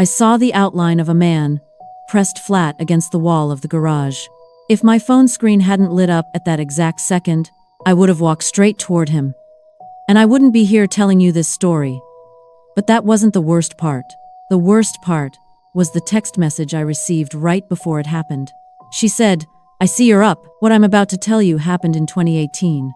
I saw the outline of a man, pressed flat against the wall of the garage. If my phone screen hadn't lit up at that exact second, I would have walked straight toward him. And I wouldn't be here telling you this story. But that wasn't the worst part. The worst part was the text message I received right before it happened. She said, "I see you're up. What I'm about to tell you happened in 2018.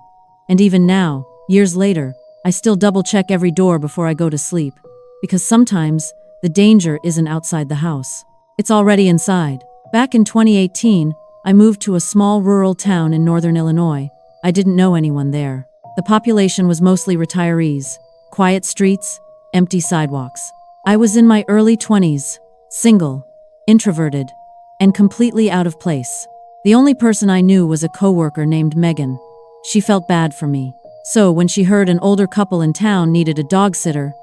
And even now, years later, I still double-check every door before I go to sleep. Because sometimes, the danger isn't outside the house. It's already inside." Back in 2018, I moved to a small rural town in northern Illinois. I didn't know anyone there. The population was mostly retirees, quiet streets, empty sidewalks. I was in my early 20s, single, introverted, and completely out of place. The only person I knew was a coworker named Megan. She felt bad for me. So when she heard an older couple in town needed a dog sitter,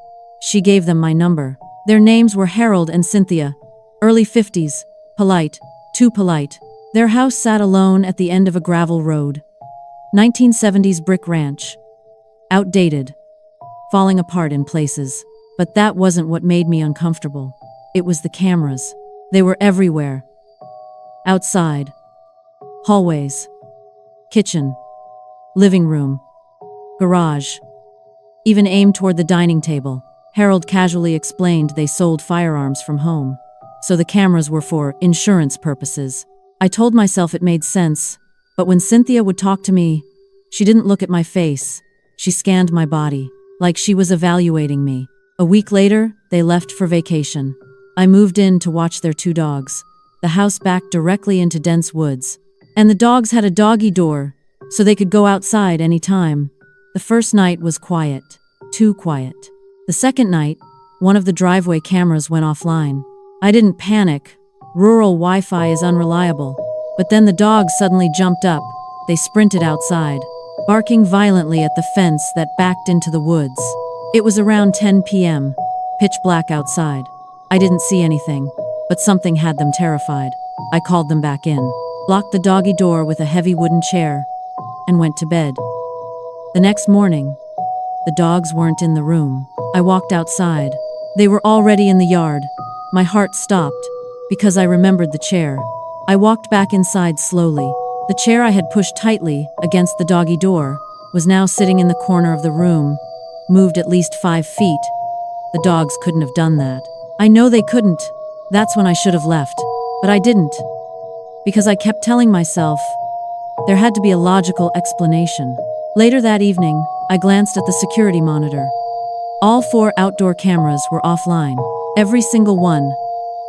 she gave them my number. Their names were Harold and Cynthia, early 50s, polite, too polite. Their house sat alone at the end of a gravel road. 1970s brick ranch. Outdated. Falling apart in places. But that wasn't what made me uncomfortable. It was the cameras. They were everywhere. Outside. Hallways. Kitchen. Living room. Garage. Even aimed toward the dining table. Harold casually explained they sold firearms from home. So the cameras were for insurance purposes. I told myself it made sense, but when Cynthia would talk to me, she didn't look at my face. She scanned my body, like she was evaluating me. A week later, they left for vacation. I moved in to watch their 2 dogs. The house backed directly into dense woods. And the dogs had a doggy door, so they could go outside anytime. The first night was quiet. Too quiet. The second night, one of the driveway cameras went offline. I didn't panic. Rural Wi-Fi is unreliable. But then the dogs suddenly jumped up. They sprinted outside, barking violently at the fence that backed into the woods. It was around 10 p.m., pitch black outside. I didn't see anything, but something had them terrified. I called them back in, locked the doggy door with a heavy wooden chair, and went to bed. The next morning, the dogs weren't in the room. I walked outside. They were already in the yard. My heart stopped, because I remembered the chair. I walked back inside slowly. The chair I had pushed tightly against the doggy door was now sitting in the corner of the room, moved at least 5 feet. The dogs couldn't have done that. I know they couldn't. That's when I should have left. But I didn't. Because I kept telling myself there had to be a logical explanation. Later that evening, I glanced at the security monitor. All 4 outdoor cameras were offline. Every single one.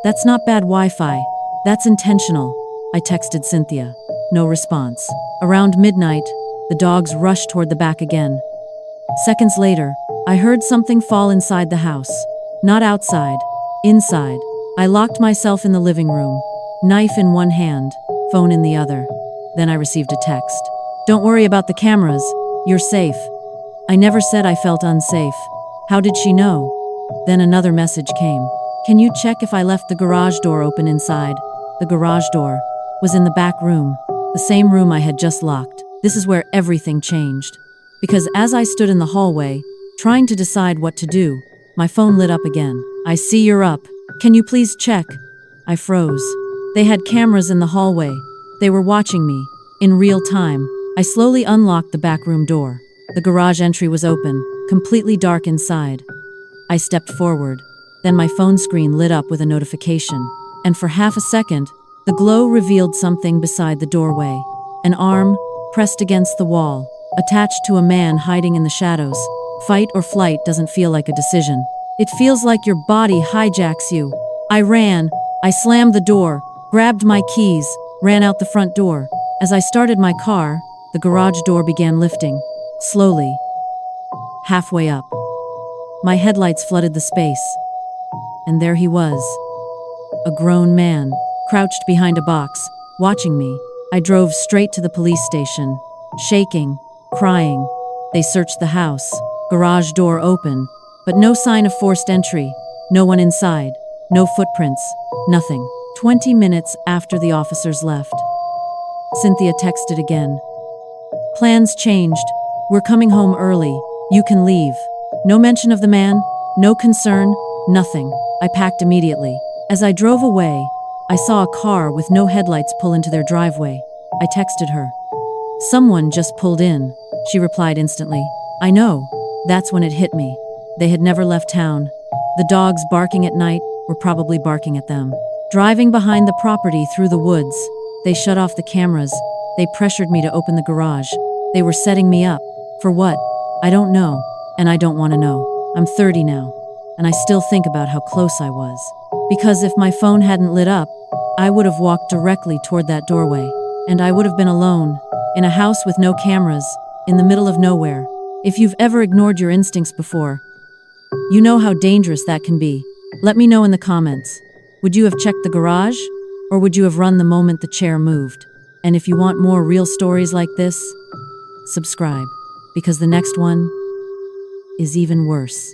That's not bad Wi-Fi. That's intentional. I texted Cynthia. No response. Around midnight, the dogs rushed toward the back again. Seconds later, I heard something fall inside the house. Not outside. Inside. I locked myself in the living room. Knife in one hand, phone in the other. Then I received a text. "Don't worry about the cameras. You're safe." I never said I felt unsafe. How did she know? Then another message came. "Can you check if I left the garage door open inside?" The garage door was in the back room, the same room I had just locked. This is where everything changed. Because as I stood in the hallway, trying to decide what to do, my phone lit up again. "I see you're up. Can you please check?" I froze. They had cameras in the hallway. They were watching me, in real time. I slowly unlocked the back room door. The garage entry was open, completely dark inside. I stepped forward. Then my phone screen lit up with a notification. And for half a second, the glow revealed something beside the doorway. An arm, pressed against the wall, attached to a man hiding in the shadows. Fight or flight doesn't feel like a decision. It feels like your body hijacks you. I ran. I slammed the door, grabbed my keys, ran out the front door. As I started my car, the garage door began lifting. Slowly. Halfway up. My headlights flooded the space. And there he was. A grown man, crouched behind a box, watching me. I drove straight to the police station, shaking, crying. They searched the house, garage door open, but no sign of forced entry, no one inside, no footprints, nothing. 20 minutes after the officers left, Cynthia texted again. "Plans changed. We're coming home early. You can leave." No mention of the man, no concern, nothing. I packed immediately. As I drove away, I saw a car with no headlights pull into their driveway. I texted her. "Someone just pulled in," she replied instantly. "I know." That's when it hit me. They had never left town. The dogs barking at night were probably barking at them. Driving behind the property through the woods, they shut off the cameras. They pressured me to open the garage. They were setting me up. For what? I don't know, and I don't want to know. I'm 30 now, and I still think about how close I was. Because if my phone hadn't lit up, I would have walked directly toward that doorway, and I would have been alone, in a house with no cameras, in the middle of nowhere. If you've ever ignored your instincts before, you know how dangerous that can be. Let me know in the comments. Would you have checked the garage? Or would you have run the moment the chair moved? And if you want more real stories like this, subscribe, because the next one is even worse.